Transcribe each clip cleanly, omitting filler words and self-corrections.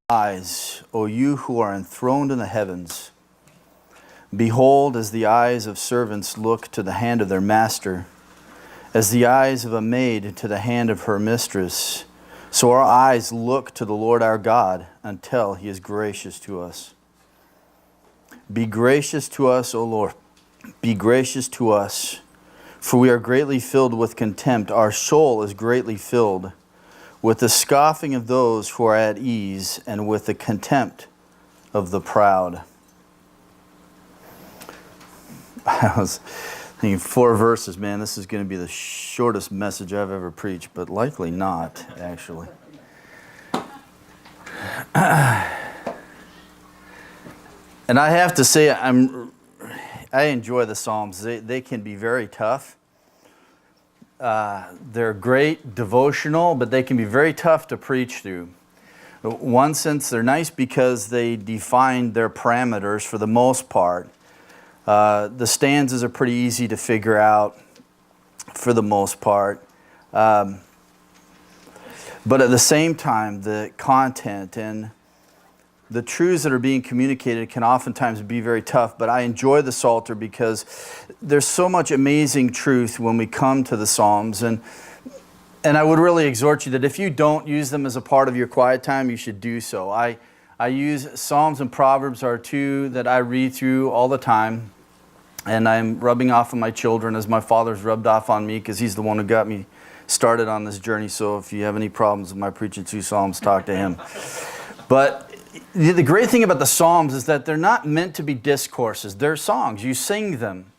Eyes, O you who are enthroned in the heavens, behold, as the eyes of servants look to the hand of their master, as the eyes of a maid to the hand of her mistress, so our eyes look to the Lord our God until he is gracious to us. Be gracious to us, O Lord, be gracious to us, for we are greatly filled with contempt. Our soul is greatly filled with the scoffing of those who are at ease, and with the contempt of the proud. I was thinking 4 verses, man, this is going to be the shortest message I've ever preached, but likely not, actually. And I have to say, I enjoy the Psalms. They can be very tough. They're great devotional, but they can be very tough to preach through. In one sense, they're nice because they define their parameters for the most part. The stanzas are pretty easy to figure out for the most part. But at the same time, the content and the truths that are being communicated can oftentimes be very tough, but I enjoy the Psalter because there's so much amazing truth when we come to the Psalms. And I would really exhort you that if you don't use them as a part of your quiet time, you should do so. I use Psalms and Proverbs are 2 that I read through all the time. And I'm rubbing off on my children as my father's rubbed off on me because he's the one who got me started on this journey. So if you have any problems with my preaching through Psalms, talk to him. But the great thing about the Psalms is that they're not meant to be discourses. They're songs. You sing them.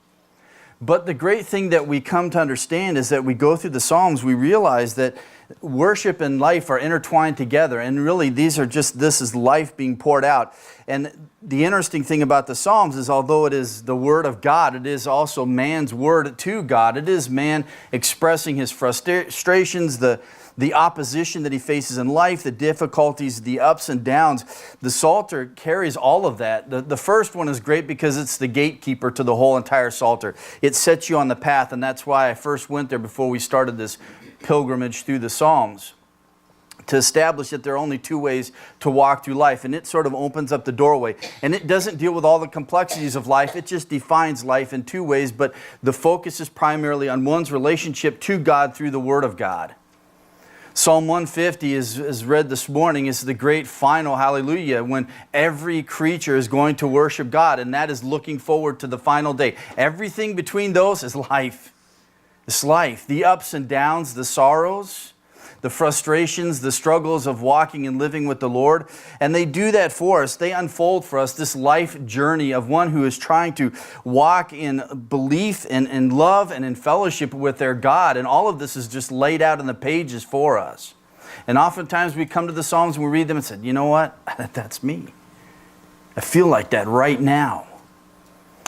But the great thing that we come to understand is that we go through the Psalms, we realize that worship and life are intertwined together. And really, this is life being poured out. And the interesting thing about the Psalms is although it is the Word of God, it is also man's word to God. It is man expressing his frustrations, the opposition that he faces in life, the difficulties, the ups and downs. The Psalter carries all of that. The first one is great because it's the gatekeeper to the whole entire Psalter. It sets you on the path, and that's why I first went there before we started this pilgrimage through the Psalms, to establish that there are only 2 ways to walk through life, and it sort of opens up the doorway. And it doesn't deal with all the complexities of life, it just defines life in 2 ways, but the focus is primarily on one's relationship to God through the Word of God. Psalm 150 is read this morning. Is the great final hallelujah when every creature is going to worship God, and that is looking forward to the final day. Everything between those is life. It's life. The ups and downs, the sorrows, the frustrations, the struggles of walking and living with the Lord. And they do that for us. They unfold for us this life journey of one who is trying to walk in belief and in love and in fellowship with their God. And all of this is just laid out in the pages for us. And oftentimes we come to the Psalms and we read them and say, you know what? That's me. I feel like that right now.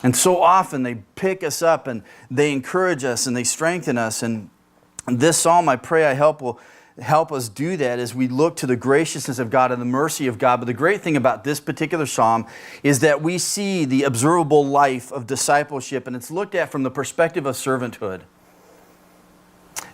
And so often they pick us up and they encourage us and they strengthen us. And this psalm, I pray will help us do that as we look to the graciousness of God and the mercy of God. But the great thing about this particular psalm is that we see the observable life of discipleship, and it's looked at from the perspective of servanthood.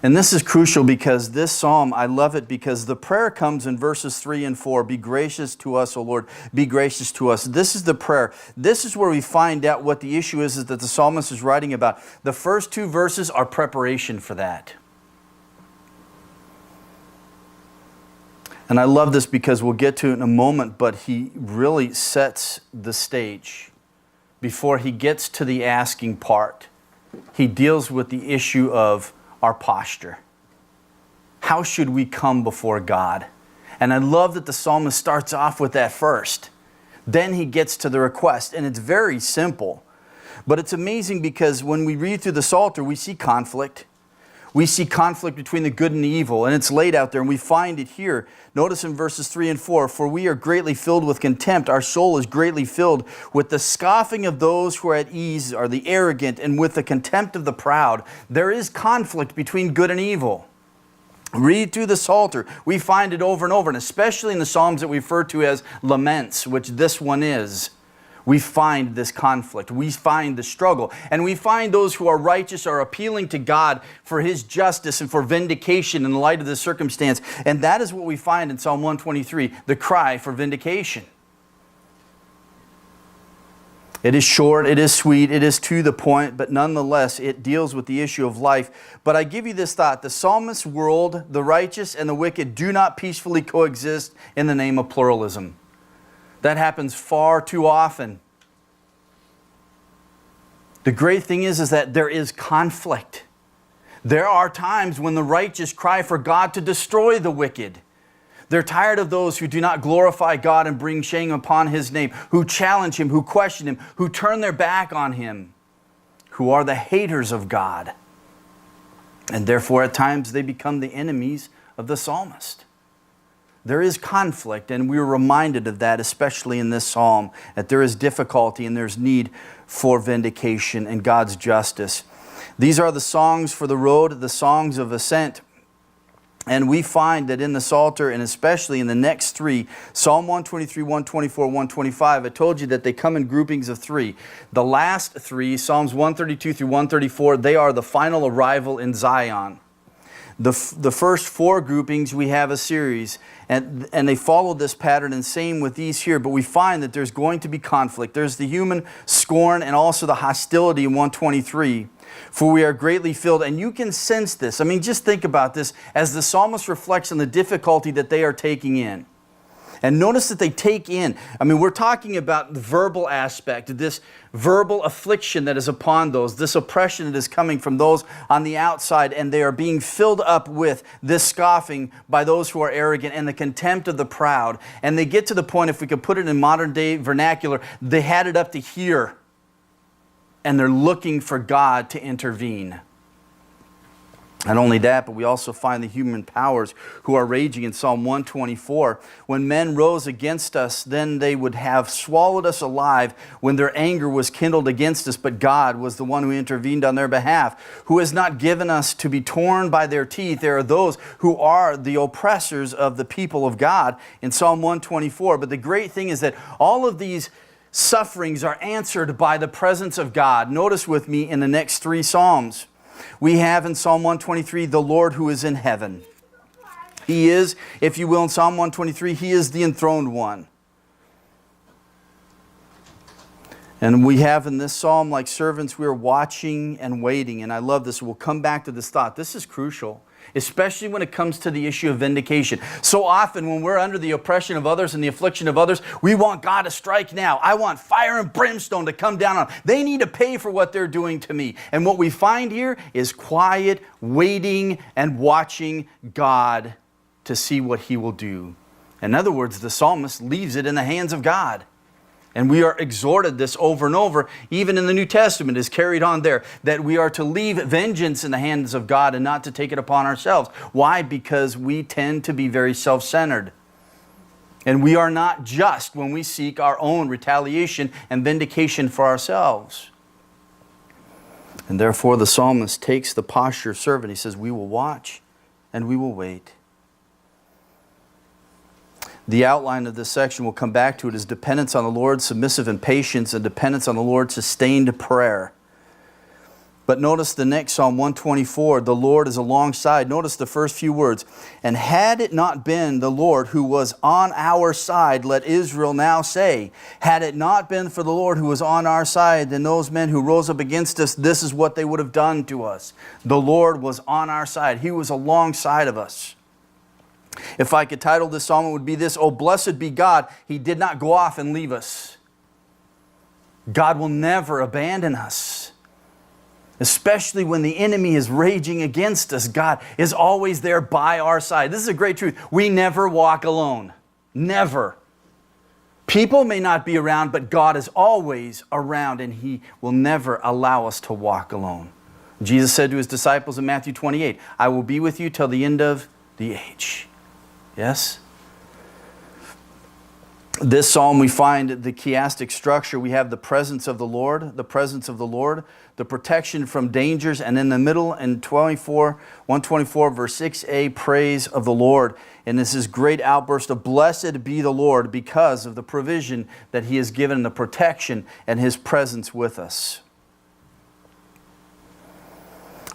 And this is crucial because this psalm, I love it because the prayer comes in verses 3 and 4. Be gracious to us, O Lord. Be gracious to us. This is the prayer. This is where we find out what the issue is that the psalmist is writing about. The first 2 verses are preparation for that. And I love this because we'll get to it in a moment, but he really sets the stage before he gets to the asking part. He deals with the issue of our posture. How should we come before God? And I love that the psalmist starts off with that first. Then he gets to the request, and it's very simple. But it's amazing because when we read through the Psalter, we see conflict. We see conflict between the good and the evil, and it's laid out there, and we find it here. Notice in verses 3 and 4, for we are greatly filled with contempt. Our soul is greatly filled with the scoffing of those who are at ease, are the arrogant, and with the contempt of the proud. There is conflict between good and evil. Read through the Psalter. We find it over and over, and especially in the Psalms that we refer to as laments, which this one is. we find this conflict. We find the struggle. And we find those who are righteous are appealing to God for His justice and for vindication in light of this circumstance. And that is what we find in Psalm 123, the cry for vindication. It is short, it is sweet, it is to the point, but nonetheless, it deals with the issue of life. But I give you this thought: the psalmist's world, the righteous and the wicked do not peacefully coexist in the name of pluralism. That happens far too often. The great thing is that there is conflict. There are times when the righteous cry for God to destroy the wicked. They're tired of those who do not glorify God and bring shame upon His name, who challenge Him, who question Him, who turn their back on Him, who are the haters of God. And therefore, at times, they become the enemies of the psalmist. There is conflict, and we're reminded of that, especially in this psalm, that there is difficulty and there's need for vindication and God's justice. These are the songs for the road, the songs of ascent. And we find that in the Psalter, and especially in the next three, Psalm 123, 124, 125, I told you that they come in groupings of three. The last three, Psalms 132 through 134, they are the final arrival in Zion. The first four groupings, we have a series, and they follow this pattern, and same with these here, but we find that there's going to be conflict. There's the human scorn and also the hostility in 123. For we are greatly filled, and you can sense this. I mean, just think about this as the psalmist reflects on the difficulty that they are taking in. And notice that they take in, I mean, we're talking about the verbal aspect, this verbal affliction that is upon those, this oppression that is coming from those on the outside, and they are being filled up with this scoffing by those who are arrogant and the contempt of the proud. And they get to the point, if we could put it in modern day vernacular, they had it up to here. And they're looking for God to intervene. Not only that, but we also find the human powers who are raging in Psalm 124. When men rose against us, then they would have swallowed us alive when their anger was kindled against us. But God was the one who intervened on their behalf, who has not given us to be torn by their teeth. There are those who are the oppressors of the people of God in Psalm 124. But the great thing is that all of these sufferings are answered by the presence of God. Notice with me in the next three Psalms. We have in Psalm 123, the Lord who is in heaven. He is, if you will, in Psalm 123, He is the enthroned one. And we have in this psalm, like servants, we are watching and waiting. And I love this. We'll come back to this thought. This is crucial, especially when it comes to the issue of vindication. So often when we're under the oppression of others and the affliction of others, we want God to strike now. I want fire and brimstone to come down on them. They need to pay for what they're doing to me. And what we find here is quiet, waiting, and watching God to see what He will do. In other words, the psalmist leaves it in the hands of God. And we are exhorted this over and over, even in the New Testament is carried on there, that we are to leave vengeance in the hands of God and not to take it upon ourselves. Why? Because we tend to be very self-centered. And we are not just when we seek our own retaliation and vindication for ourselves. And therefore the psalmist takes the posture of servant. He says, we will watch and we will wait. The outline of this section, we'll come back to it, is dependence on the Lord, submissive and patience, and dependence on the Lord, sustained prayer. But notice the next Psalm 124, the Lord is alongside. Notice the first few words. And had it not been the Lord who was on our side, let Israel now say, had it not been for the Lord who was on our side, then those men who rose up against us, this is what they would have done to us. The Lord was on our side. He was alongside of us. If I could title this psalm, it would be this: Oh, blessed be God, He did not go off and leave us. God will never abandon us. Especially when the enemy is raging against us, God is always there by our side. This is a great truth. We never walk alone. Never. People may not be around, but God is always around, and He will never allow us to walk alone. Jesus said to His disciples in Matthew 28, I will be with you till the end of the age. Yes? This psalm, we find the chiastic structure. We have the presence of the Lord, the protection from dangers, and in the middle, in 124, verse 6a, praise of the Lord. And this is great outburst of blessed be the Lord because of the provision that He has given, the protection and His presence with us.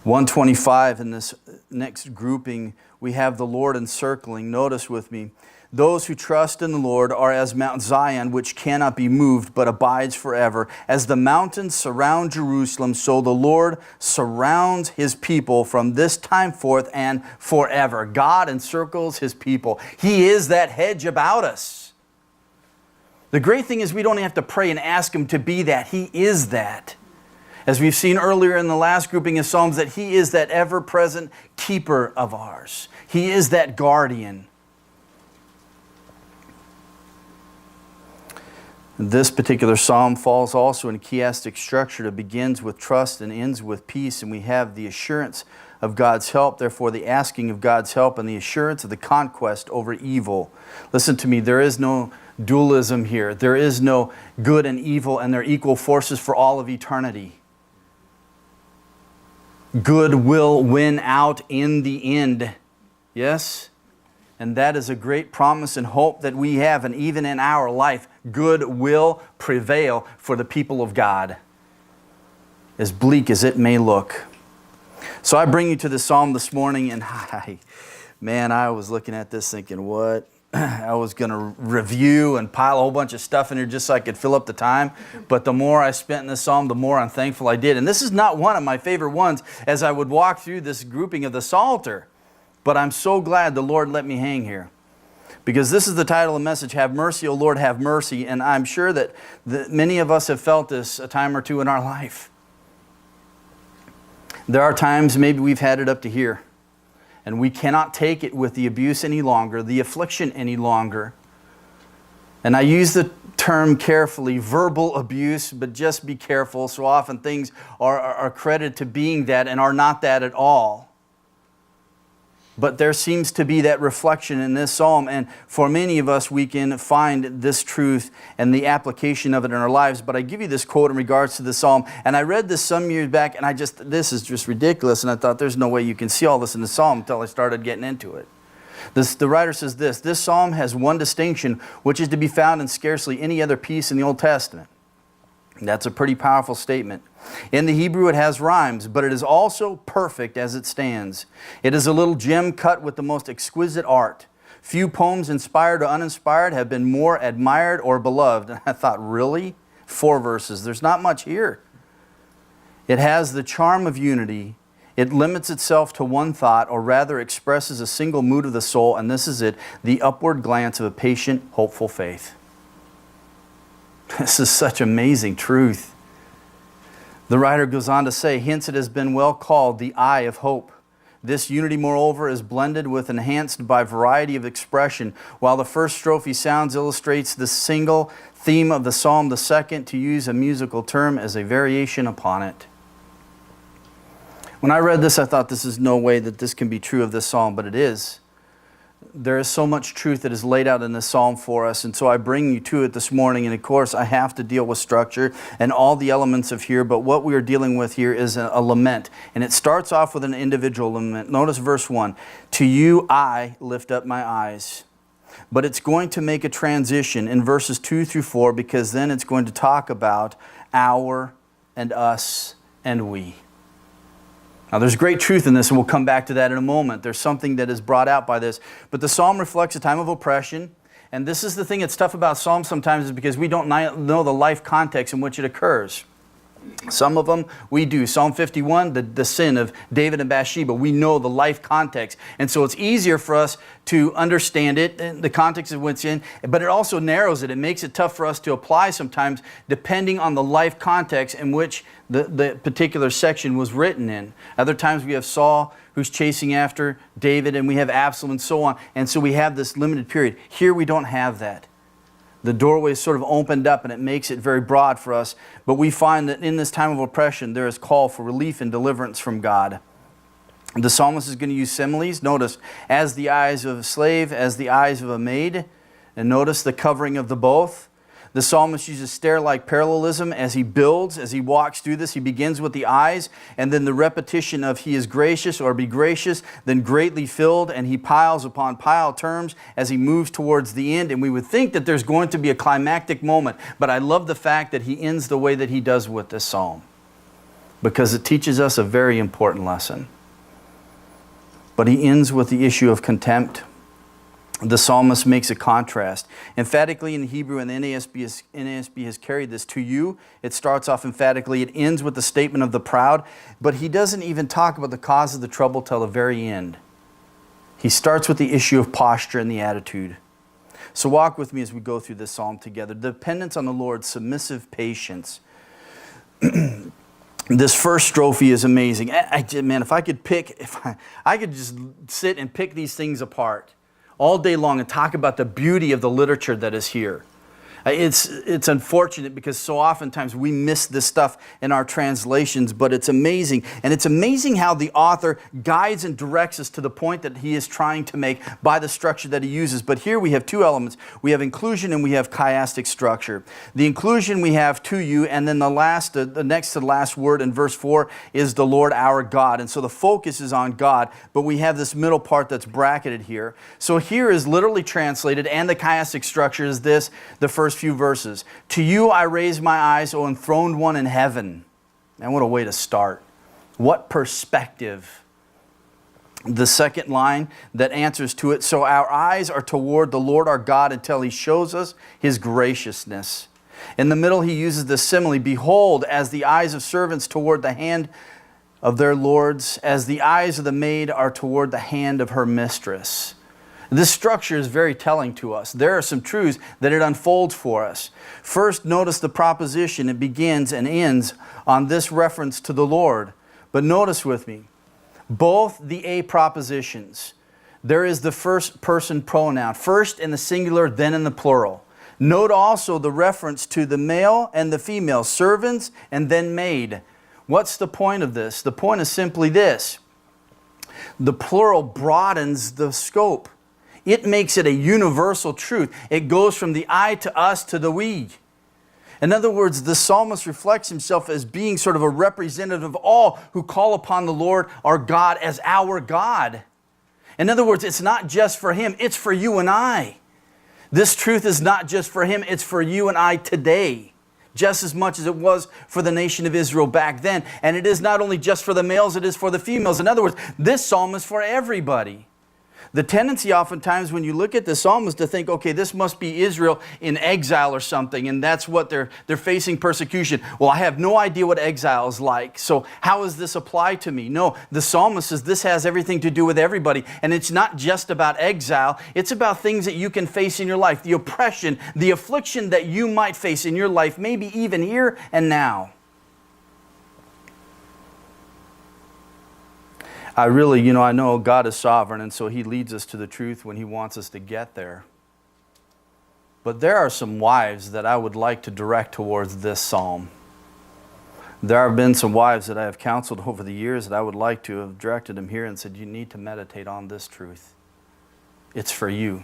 125, in this next grouping, we have the Lord encircling. Notice with me, those who trust in the Lord are as Mount Zion, which cannot be moved, but abides forever. As the mountains surround Jerusalem, so the Lord surrounds His people from this time forth and forever. God encircles His people. He is that hedge about us. The great thing is we don't have to pray and ask Him to be that. He is that. As we've seen earlier in the last grouping of Psalms, that He is that ever-present keeper of ours. He is that guardian. This particular psalm falls also in a chiastic structure that begins with trust and ends with peace, and we have the assurance of God's help, therefore the asking of God's help and the assurance of the conquest over evil. Listen to me, there is no dualism here. There is no good and evil, and they're equal forces for all of eternity. Good will win out in the end. Yes? And that is a great promise and hope that we have. And even in our life, good will prevail for the people of God, as bleak as it may look. So I bring you to the psalm this morning, and I was looking at this thinking, what? I was going to review and pile a whole bunch of stuff in here just so I could fill up the time. But the more I spent in this psalm, the more I'm thankful I did. And this is not one of my favorite ones as I would walk through this grouping of the Psalter. But I'm so glad the Lord let me hang here. Because this is the title of the message, Have Mercy, O Lord, Have Mercy. And I'm sure that many of us have felt this a time or two in our life. There are times maybe we've had it up to here, and we cannot take it with the abuse any longer, the affliction any longer. And I use the term carefully, verbal abuse, but just be careful. So often things are credited to being that and are not that at all. But there seems to be that reflection in this psalm, and for many of us, we can find this truth and the application of it in our lives. But I give you this quote in regards to the psalm, and I read this some years back, and this is just ridiculous, and I thought there's no way you can see all this in the psalm until I started getting into it. The writer says this psalm has one distinction, which is to be found in scarcely any other piece in the Old Testament. That's a pretty powerful statement. In the Hebrew it has rhymes, but it is also perfect as it stands. It is a little gem cut with the most exquisite art. Few poems, inspired or uninspired, have been more admired or beloved. And I thought, really? 4 verses. There's not much here. It has the charm of unity. It limits itself to one thought, or rather expresses a single mood of the soul, and this is it, the upward glance of a patient, hopeful faith. This is such amazing truth. The writer goes on to say, hence it has been well called the eye of hope. This unity, moreover, is blended with enhanced by variety of expression. While the first strophe sounds illustrates the single theme of the psalm, the second, to use a musical term, as a variation upon it. When I read this, I thought this is no way that this can be true of this psalm, but it is. There is so much truth that is laid out in this psalm for us, and so I bring you to it this morning. And of course, I have to deal with structure and all the elements of here, but what we are dealing with here is a lament. And it starts off with an individual lament. Notice verse 1, to you I lift up my eyes. But it's going to make a transition in verses 2 through 4, because then it's going to talk about our and us and we. Now there's great truth in this, and we'll come back to that in a moment. There's something that is brought out by this. But the psalm reflects a time of oppression, and this is the thing that's tough about psalms sometimes, is because we don't know the life context in which it occurs. Some of them we do. Psalm 51, the sin of David and Bathsheba, we know the life context. And so it's easier for us to understand it, the context of what's in, but it also narrows it. It makes it tough for us to apply sometimes, depending on the life context in which the particular section was written in. Other times we have Saul who's chasing after David, and we have Absalom and so on. And so we have this limited period. Here we don't have that. The doorway is sort of opened up, and it makes it very broad for us. But we find that in this time of oppression, there is call for relief and deliverance from God. The psalmist is going to use similes. Notice, as the eyes of a slave, as the eyes of a maid. And notice the covering of the both. The psalmist uses stair-like parallelism as he builds, as he walks through this. He begins with the eyes, and then the repetition of he is gracious or be gracious, then greatly filled, and he piles upon pile terms as he moves towards the end. And we would think that there's going to be a climactic moment, but I love the fact that he ends the way that he does with this psalm, because it teaches us a very important lesson. But he ends with the issue of contempt. The psalmist makes a contrast. Emphatically in Hebrew, and the NASB has carried this to you. It starts off emphatically. It ends with the statement of the proud. But he doesn't even talk about the cause of the trouble till the very end. He starts with the issue of posture and the attitude. So walk with me as we go through this psalm together. Dependence on the Lord, submissive patience. This first strophe is amazing. Man, if I could pick, I could just sit and pick these things apart all day long and talk about the beauty of the literature that is here. It's unfortunate because so oftentimes we miss this stuff in our translations, but it's amazing. And it's amazing how the author guides and directs us to the point that he is trying to make by the structure that he uses. But here we have two elements. We have inclusion and we have chiastic structure. The inclusion we have to you, and then the next to the last word in verse 4 is the Lord our God. And so the focus is on God, but we have this middle part that's bracketed here. So here is literally translated, and the chiastic structure is this, the first few verses. To you I raise my eyes, O enthroned one in heaven. Man, what a way to start. What perspective. The second line that answers to it. So our eyes are toward the Lord our God until he shows us his graciousness. In the middle he uses the simile. Behold, as the eyes of servants toward the hand of their lords, as the eyes of the maid are toward the hand of her mistress. This structure is very telling to us. There are some truths that it unfolds for us. First, notice the proposition. It begins and ends on this reference to the Lord. But notice with me, both the a propositions, there is the first person pronoun, first in the singular, then in the plural. Note also the reference to the male and the female, servants and then maid. What's the point of this? The point is simply this. The plural broadens the scope. It makes it a universal truth. It goes from the I to us to the we. In other words, the psalmist reflects himself as being sort of a representative of all who call upon the Lord our God as our God. In other words, it's not just for him, it's for you and I. This truth is not just for him, it's for you and I today, just as much as it was for the nation of Israel back then. And it is not only just for the males, it is for the females. In other words, this psalm is for everybody. The tendency oftentimes when you look at the psalm is to think, okay, this must be Israel in exile or something, and that's what they're facing persecution. Well, I have no idea what exile is like, so how does this apply to me? No, the psalmist says this has everything to do with everybody, and it's not just about exile, it's about things that you can face in your life, the oppression, the affliction that you might face in your life, maybe even here and now. I know God is sovereign, and so he leads us to the truth when he wants us to get there. But there are some wives that I would like to direct towards this psalm. There have been some wives that I have counseled over the years that I would like to have directed them here and said, you need to meditate on this truth. It's for you.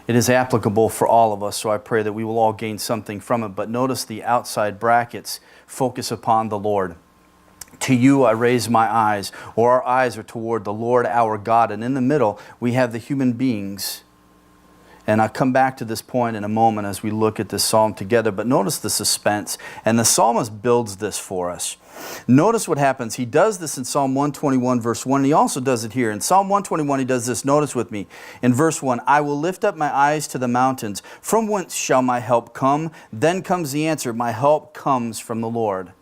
It is applicable for all of us, so I pray that we will all gain something from it. But notice the outside brackets, focus upon the Lord. To you I raise my eyes, or our eyes are toward the Lord our God. And in the middle, we have the human beings. And I'll come back to this point in a moment as we look at this psalm together. But notice the suspense. And the psalmist builds this for us. Notice what happens. He does this in Psalm 121, verse 1. And he also does it here. In Psalm 121, he does this. Notice with me. In verse 1, I will lift up my eyes to the mountains. From whence shall my help come? Then comes the answer. My help comes from the Lord.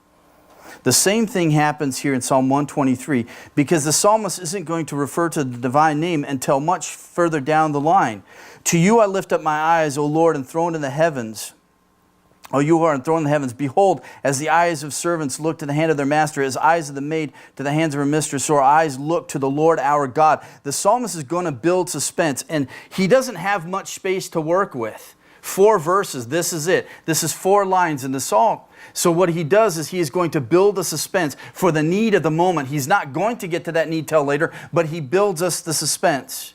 The same thing happens here in Psalm 123 because the psalmist isn't going to refer to the divine name until much further down the line. To you I lift up my eyes, O Lord, enthroned in the heavens. O you who are enthroned in the heavens, behold, as the eyes of servants look to the hand of their master, as eyes of the maid to the hands of her mistress, so our eyes look to the Lord our God. The psalmist is going to build suspense, and he doesn't have much space to work with. 4 verses, this is it. This is 4 lines in the psalm. So what he does is he is going to build a suspense for the need of the moment. He's not going to get to that need till later, but he builds us the suspense.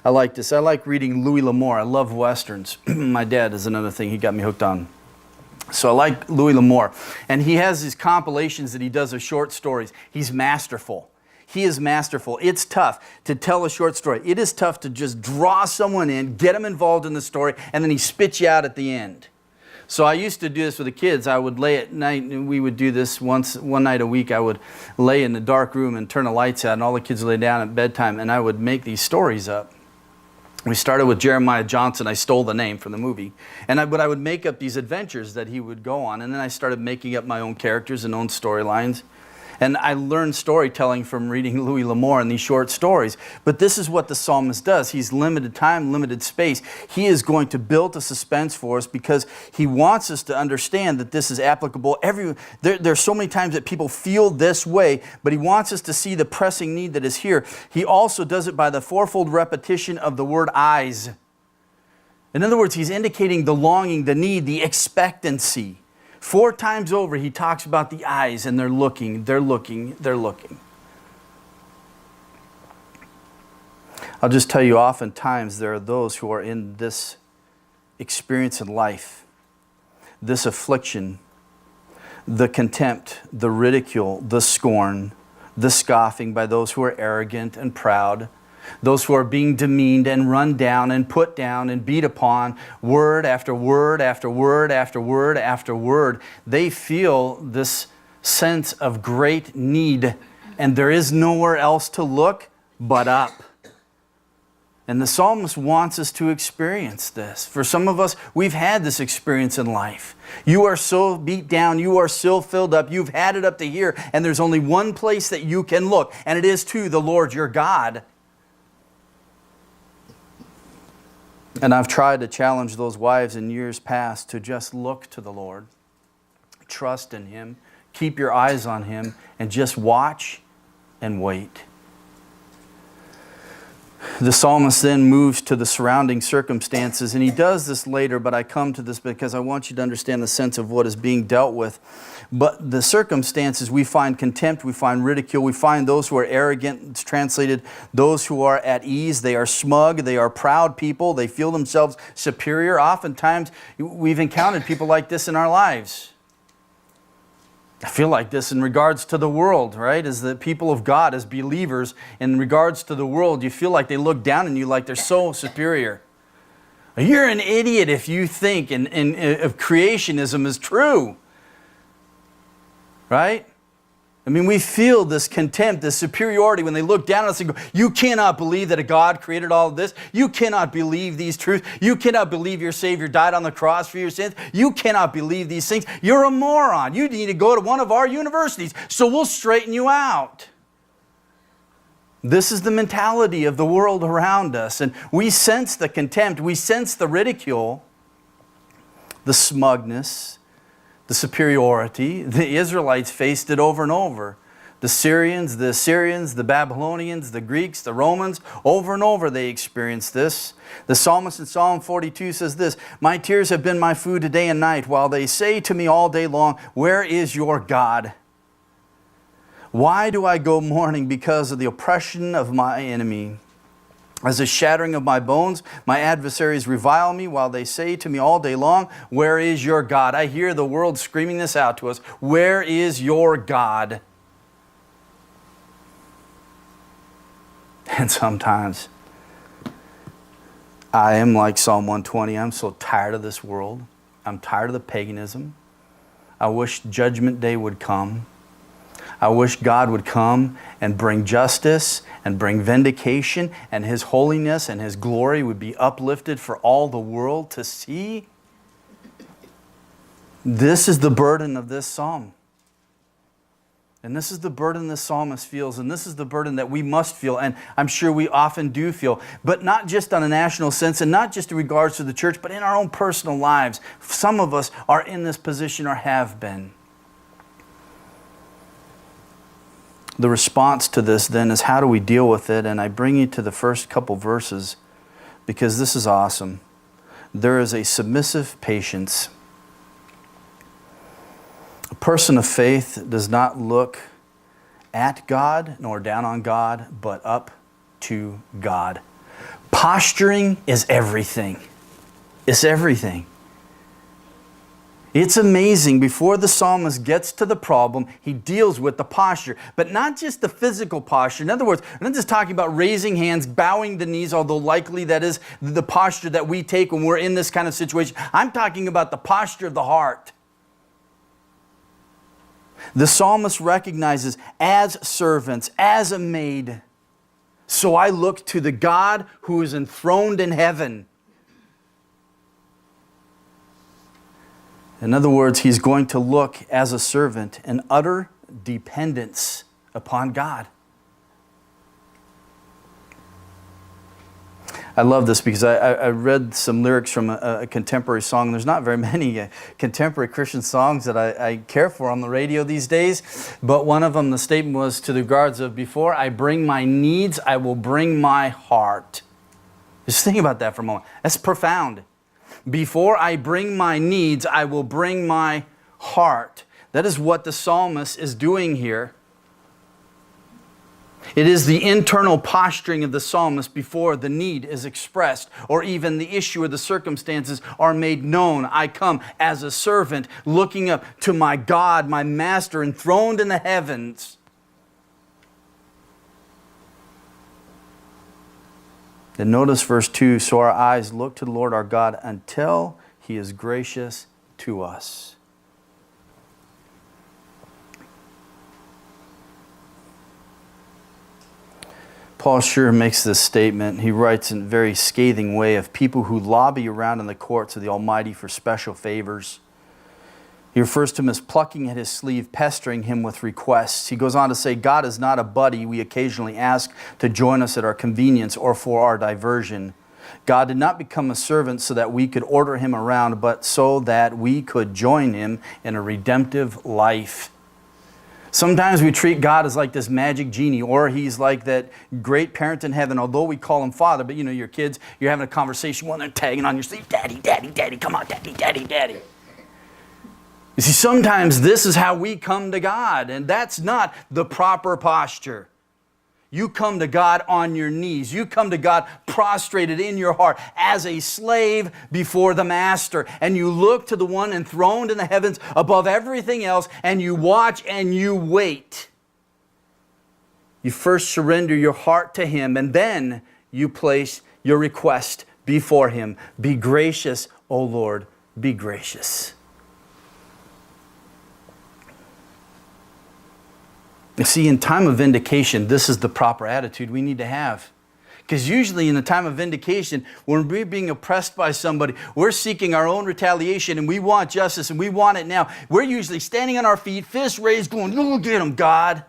I like this. I like reading Louis L'Amour. I love Westerns. My dad is another thing he got me hooked on. So I like Louis L'Amour. And he has these compilations that he does of short stories. He's masterful. He is masterful. It's tough to tell a short story. It is tough to just draw someone in, get them involved in the story, and then he spits you out at the end. So I used to do this with the kids. I would lay at night, and we would do this one night a week. I would lay in the dark room and turn the lights out, and all the kids would lay down at bedtime, and I would make these stories up. We started with Jeremiah Johnson. I stole the name from the movie. But I would make up these adventures that he would go on, and then I started making up my own characters and own storylines. And I learned storytelling from reading Louis L'Amour and these short stories. But this is what the psalmist does. He's limited time, limited space. He is going to build a suspense for us because he wants us to understand that this is applicable. There's so many times that people feel this way, but he wants us to see the pressing need that is here. He also does it by the fourfold repetition of the word eyes. In other words, he's indicating the longing, the need, the expectancy. 4 times over, he talks about the eyes, and they're looking, they're looking, they're looking. I'll just tell you, oftentimes there are those who are in this experience in life, this affliction, the contempt, the ridicule, the scorn, the scoffing by those who are arrogant and proud, those who are being demeaned and run down and put down and beat upon, word after word after word after word after word. They feel this sense of great need, and there is nowhere else to look but up. And the psalmist wants us to experience this. For some of us, we've had this experience in life. You are so beat down, you are so filled up, you've had it up to here, and there's only one place that you can look, and it is to the Lord your God. And I've tried to challenge those wives in years past to just look to the Lord, trust in Him, keep your eyes on Him, and just watch and wait. The psalmist then moves to the surrounding circumstances, and he does this later, but I come to this because I want you to understand the sense of what is being dealt with. But the circumstances, we find contempt, we find ridicule, we find those who are arrogant, it's translated, those who are at ease, they are smug, they are proud people, they feel themselves superior. Oftentimes, we've encountered people like this in our lives. I feel like this in regards to the world, right? As the people of God, as believers, in regards to the world, you feel like they look down on you like they're so superior. You're an idiot if you think if creationism is true. Right? I mean, we feel this contempt, this superiority when they look down on us and go, you cannot believe that a God created all of this. You cannot believe these truths. You cannot believe your Savior died on the cross for your sins. You cannot believe these things. You're a moron. You need to go to one of our universities, so we'll straighten you out. This is the mentality of the world around us, and we sense the contempt. We sense the ridicule, the smugness, the superiority. The Israelites faced it over and over. The Syrians, the Assyrians, the Babylonians, the Greeks, the Romans, over and over they experienced this. The psalmist in Psalm 42 says this, my tears have been my food day and night, while they say to me all day long, where is your God? Why do I go mourning because of the oppression of my enemy? As a shattering of my bones, my adversaries revile me while they say to me all day long, where is your God? I hear the world screaming this out to us. Where is your God? And sometimes I am like Psalm 120. I'm so tired of this world. I'm tired of the paganism. I wish Judgment Day would come. I wish God would come and bring justice and bring vindication, and His holiness and His glory would be uplifted for all the world to see. This is the burden of this psalm. And this is the burden this psalmist feels, and this is the burden that we must feel, and I'm sure we often do feel, but not just on a national sense and not just in regards to the church, but in our own personal lives. Some of us are in this position or have been. The response to this then is, how do we deal with it? And I bring you to the first couple verses because this is awesome. There is a submissive patience. A person of faith does not look at God nor down on God, but up to God. Posturing is everything. It's everything. It's amazing. Before the psalmist gets to the problem, he deals with the posture. But not just the physical posture. In other words, I'm not just talking about raising hands, bowing the knees, although likely that is the posture that we take when we're in this kind of situation. I'm talking about the posture of the heart. The psalmist recognizes, as servants, as a maid, so I look to the God who is enthroned in heaven. In other words, he's going to look as a servant in utter dependence upon God. I love this because I read some lyrics from a contemporary song. There's not very many contemporary Christian songs that I care for on the radio these days. But one of them, the statement was to the regards of, before I bring my needs, I will bring my heart. Just think about that for a moment. That's profound. Before I bring my needs, I will bring my heart. That is what the psalmist is doing here. It is the internal posturing of the psalmist before the need is expressed, or even the issue or the circumstances are made known. I come as a servant, looking up to my God, my Master, enthroned in the heavens. Then notice verse 2, so our eyes look to the Lord our God until He is gracious to us. Paul sure makes this statement. He writes in a very scathing way of people who lobby around in the courts of the Almighty for special favors. He refers to him as plucking at his sleeve, pestering him with requests. He goes on to say, God is not a buddy we occasionally ask to join us at our convenience or for our diversion. God did not become a servant so that we could order him around, but so that we could join him in a redemptive life. Sometimes we treat God as like this magic genie, or he's like that great parent in heaven, although we call him Father. But you know, your kids, you're having a conversation when they're tagging on your sleeve, Daddy, Daddy, Daddy, come on, Daddy, Daddy, Daddy. You see, sometimes this is how we come to God, and that's not the proper posture. You come to God on your knees. You come to God prostrated in your heart as a slave before the Master. And you look to the one enthroned in the heavens above everything else, and you watch and you wait. You first surrender your heart to Him, and then you place your request before Him. Be gracious, O Lord, be gracious. You see, in time of vindication, this is the proper attitude we need to have. Because usually in the time of vindication, when we're being oppressed by somebody, we're seeking our own retaliation and we want justice and we want it now. We're usually standing on our feet, fists raised, going, "You get them, God."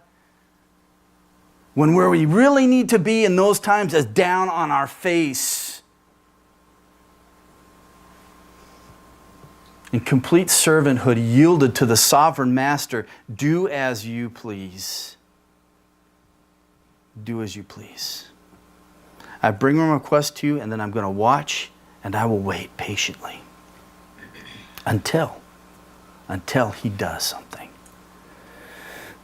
When where we really need to be in those times is down on our face. In complete servanthood, yielded to the sovereign Master, do as you please. Do as you please. I bring a request to you, and then I'm going to watch, and I will wait patiently until He does something.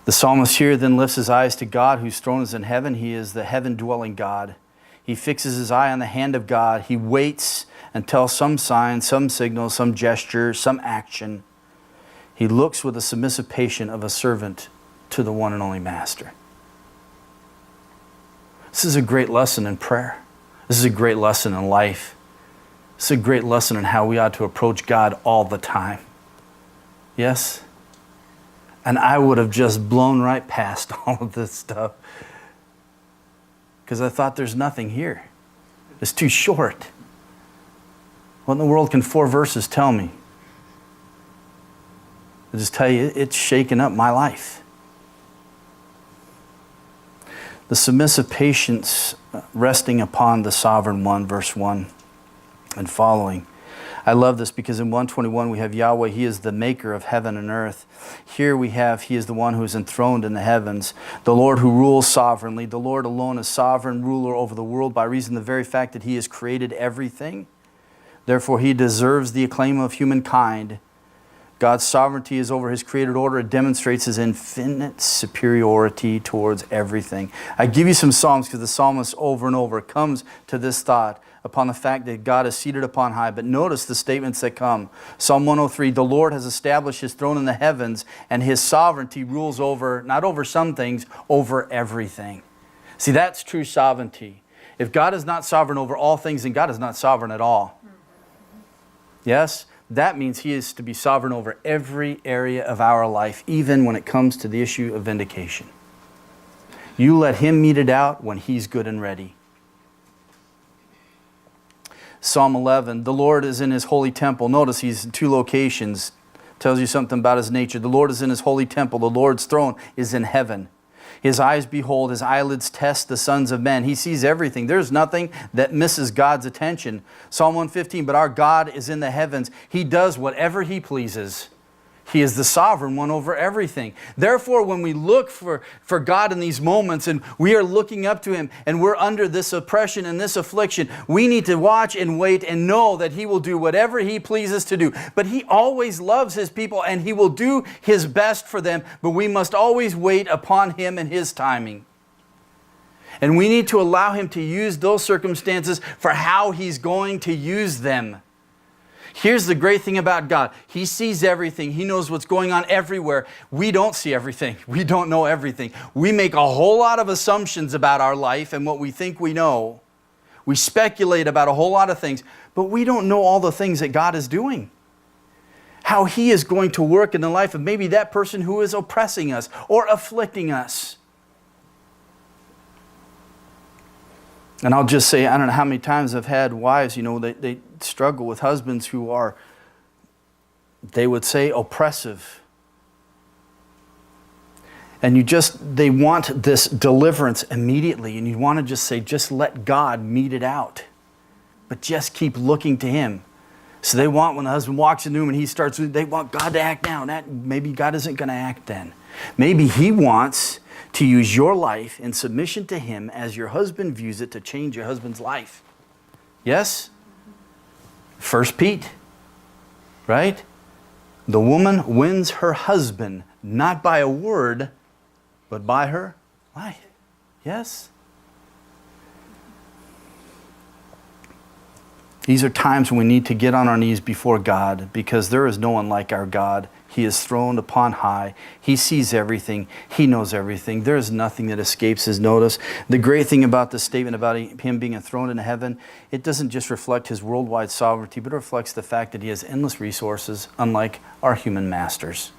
The psalmist here then lifts his eyes to God, whose throne is in heaven. He is the heaven-dwelling God. He fixes his eye on the hand of God. He waits until some sign, some signal, some gesture, some action. He looks with the submissive patience of a servant to the one and only Master. This is a great lesson in prayer. This is a great lesson in life. This is a great lesson in how we ought to approach God all the time. Yes? And I would have just blown right past all of this stuff because I thought there's nothing here. It's too short. What in the world can 4 verses tell me? I'll just tell you, it's shaken up my life. The submissive patience resting upon the sovereign one, verse 1 and following. I love this because in 121 we have Yahweh, He is the maker of heaven and earth. Here we have, He is the one who is enthroned in the heavens, the Lord who rules sovereignly. The Lord alone is sovereign ruler over the world by reason of the very fact that He has created everything. Therefore, He deserves the acclaim of humankind. God's sovereignty is over his created order. It demonstrates his infinite superiority towards everything. I give you some Psalms because the psalmist over and over comes to this thought upon the fact that God is seated upon high. But notice the statements that come. Psalm 103, the Lord has established his throne in the heavens, and his sovereignty rules over, not over some things, over everything. See, that's true sovereignty. If God is not sovereign over all things, then God is not sovereign at all. Yes? That means he is to be sovereign over every area of our life, even when it comes to the issue of vindication. You let him mete it out when he's good and ready. Psalm 11, the Lord is in his holy temple. Notice he's in two locations. Tells you something about his nature. The Lord is in his holy temple. The Lord's throne is in heaven. His eyes behold, his eyelids test the sons of men. He sees everything. There's nothing that misses God's attention. Psalm 115, but our God is in the heavens. He does whatever he pleases. He is the sovereign one over everything. Therefore, when we look for God in these moments and we are looking up to him and we're under this oppression and this affliction, we need to watch and wait and know that he will do whatever he pleases to do. But he always loves his people and he will do his best for them, but we must always wait upon him and his timing. And we need to allow him to use those circumstances for how he's going to use them. Here's the great thing about God. He sees everything. He knows what's going on everywhere. We don't see everything. We don't know everything. We make a whole lot of assumptions about our life and what we think we know. We speculate about a whole lot of things, but we don't know all the things that God is doing. How he is going to work in the life of maybe that person who is oppressing us or afflicting us. And I'll just say, I don't know how many times I've had wives, they struggle with husbands who are, they would say, oppressive. And they want this deliverance immediately. And you want to just say, just let God mete it out. But just keep looking to him. So they want, when the husband walks in the room and they want God to act now. Maybe God isn't going to act then. Maybe he wants to use your life in submission to him as your husband views it to change your husband's life. Yes? 1 Pete, right? The woman wins her husband not by a word, but by her life. Yes? These are times when we need to get on our knees before God because there is no one like our God. He is throned upon high. He sees everything. He knows everything. There is nothing that escapes his notice. The great thing about this statement about him being enthroned in heaven, it doesn't just reflect his worldwide sovereignty, but it reflects the fact that he has endless resources, unlike our human masters.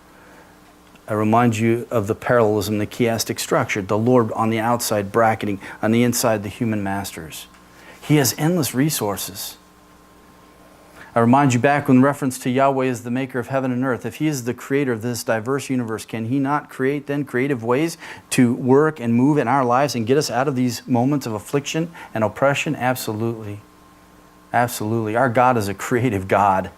I remind you of the parallelism, the chiastic structure. The Lord on the outside bracketing, on the inside the human masters. He has endless resources. I remind you back in reference to Yahweh as the maker of heaven and earth. If he is the creator of this diverse universe, can he not create then creative ways to work and move in our lives and get us out of these moments of affliction and oppression? Absolutely. Absolutely. Our God is a creative God.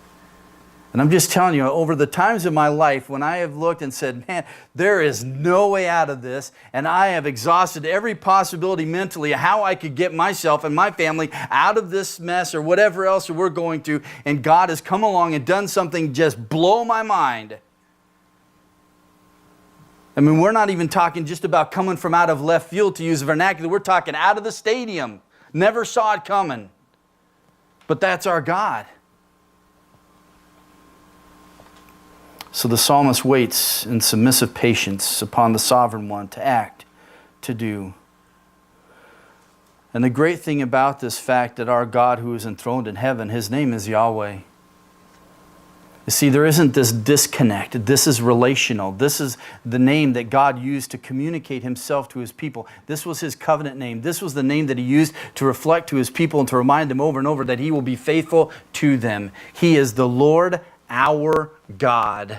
And I'm just telling you, over the times of my life when I have looked and said, man, there is no way out of this, and I have exhausted every possibility mentally of how I could get myself and my family out of this mess or whatever else we're going through, and God has come along and done something just blow my mind. I mean, we're not even talking just about coming from out of left field, to use vernacular. We're talking out of the stadium. Never saw it coming. But that's our God. So the psalmist waits in submissive patience upon the sovereign one to act, to do. And the great thing about this fact that our God who is enthroned in heaven, his name is Yahweh. You see, there isn't this disconnect. This is relational. This is the name that God used to communicate himself to his people. This was his covenant name. This was the name that he used to reflect to his people and to remind them over and over that he will be faithful to them. He is the Lord our God.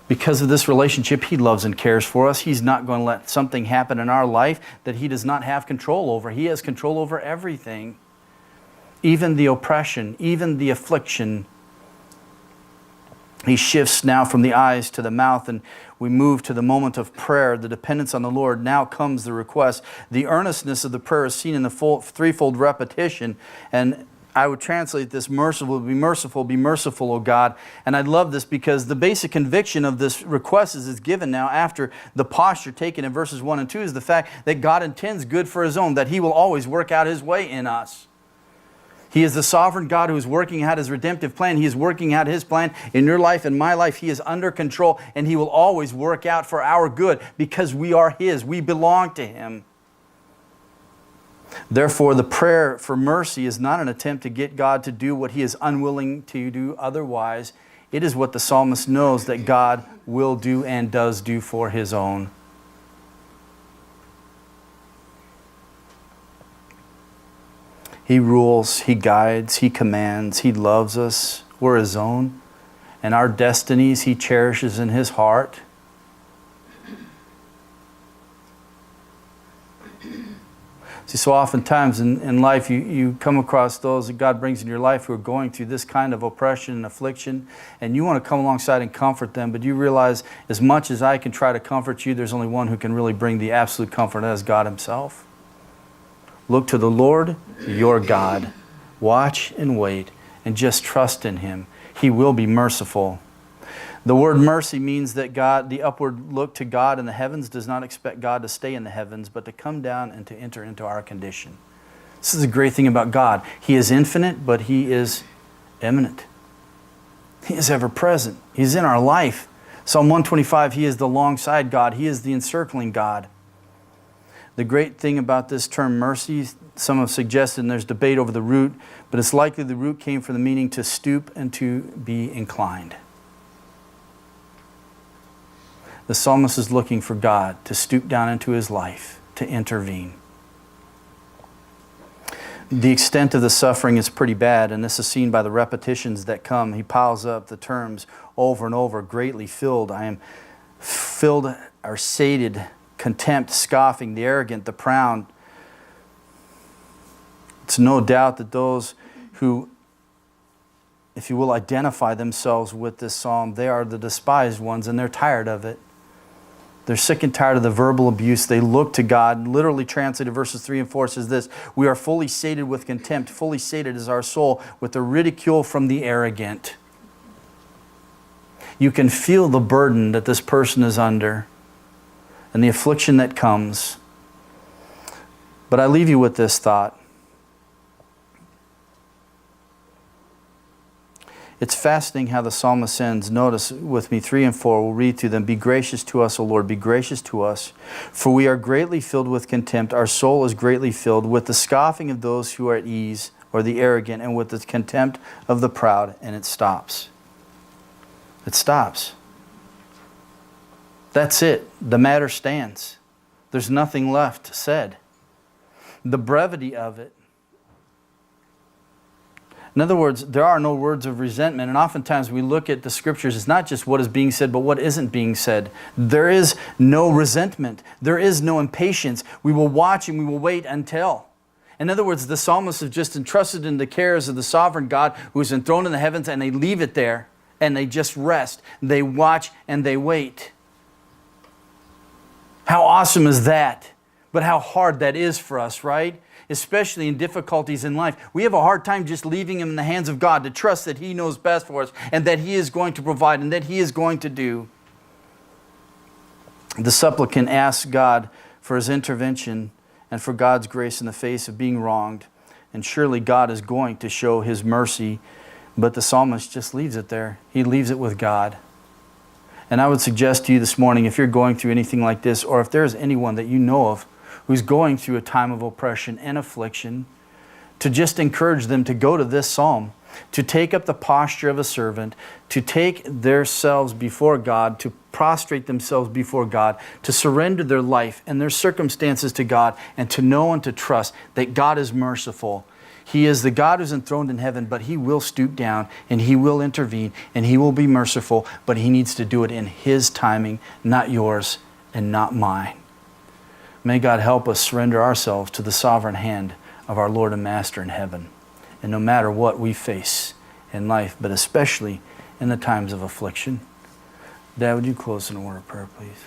Because of this relationship, he loves and cares for us. He's not going to let something happen in our life that he does not have control over. He has control over everything. Even the oppression, even the affliction. He shifts now from the eyes to the mouth, and we move to the moment of prayer, the dependence on the Lord. Now comes the request. The earnestness of the prayer is seen in the threefold repetition, and I would translate this: merciful, be merciful, O God. And I love this because the basic conviction of this request is given now after the posture taken in verses 1 and 2 is the fact that God intends good for His own, that He will always work out His way in us. He is the sovereign God who is working out His redemptive plan. He is working out His plan in your life and my life. He is under control, and He will always work out for our good because we are His. We belong to Him. Therefore, the prayer for mercy is not an attempt to get God to do what He is unwilling to do otherwise. It is what the psalmist knows that God will do and does do for His own. He rules, He guides, He commands, He loves us. We're His own. And our destinies He cherishes in His heart. See, so oftentimes in life you come across those that God brings in your life who are going through this kind of oppression and affliction, and you want to come alongside and comfort them, but you realize as much as I can try to comfort you, there's only one who can really bring the absolute comfort, and that is God Himself. Look to the Lord, your God. Watch and wait and just trust in Him. He will be merciful. The word mercy means that God, the upward look to God in the heavens, does not expect God to stay in the heavens, but to come down and to enter into our condition. This is the great thing about God. He is infinite, but He is immanent. He is ever present. He's in our life. Psalm 125, He is the alongside God. He is the encircling God. The great thing about this term mercy, some have suggested, and there's debate over the root, but it's likely the root came from the meaning to stoop and to be inclined. The psalmist is looking for God to stoop down into his life, to intervene. The extent of the suffering is pretty bad, and this is seen by the repetitions that come. He piles up the terms over and over: greatly filled, I am filled or sated, contempt, scoffing, the arrogant, the proud. It's no doubt that those who, if you will, identify themselves with this psalm, they are the despised ones, and they're tired of it. They're sick and tired of the verbal abuse. They look to God. Literally translated, verses 3 and 4 says this: we are fully sated with contempt. Fully sated is our soul with the ridicule from the arrogant. You can feel the burden that this person is under and the affliction that comes. But I leave you with this thought. It's fascinating how the psalmist ends. Notice with me 3 and 4. We'll read through them. Be gracious to us, O Lord, be gracious to us. For we are greatly filled with contempt. Our soul is greatly filled with the scoffing of those who are at ease, or the arrogant, and with the contempt of the proud. And it stops. It stops. That's it. The matter stands. There's nothing left said. The brevity of it. In other words, there are no words of resentment, and oftentimes we look at the Scriptures, it's not just what is being said, but what isn't being said. There is no resentment. There is no impatience. We will watch and we will wait until. In other words, the psalmists have just entrusted in the cares of the sovereign God who is enthroned in the heavens, and they leave it there, and they just rest. They watch and they wait. How awesome is that? But how hard that is for us, right? Especially in difficulties in life. We have a hard time just leaving Him in the hands of God, to trust that He knows best for us and that He is going to provide and that He is going to do. The supplicant asks God for His intervention and for God's grace in the face of being wronged. And surely God is going to show His mercy, but the psalmist just leaves it there. He leaves it with God. And I would suggest to you this morning, if you're going through anything like this, or if there's anyone that you know of who's going through a time of oppression and affliction, to just encourage them to go to this psalm, to take up the posture of a servant, to take themselves before God, to prostrate themselves before God, to surrender their life and their circumstances to God, and to know and to trust that God is merciful. He is the God who's enthroned in heaven, but He will stoop down and He will intervene and He will be merciful, but He needs to do it in His timing, not yours and not mine. May God help us surrender ourselves to the sovereign hand of our Lord and Master in heaven. And no matter what we face in life, but especially in the times of affliction. Dad, would you close in a word of prayer, please?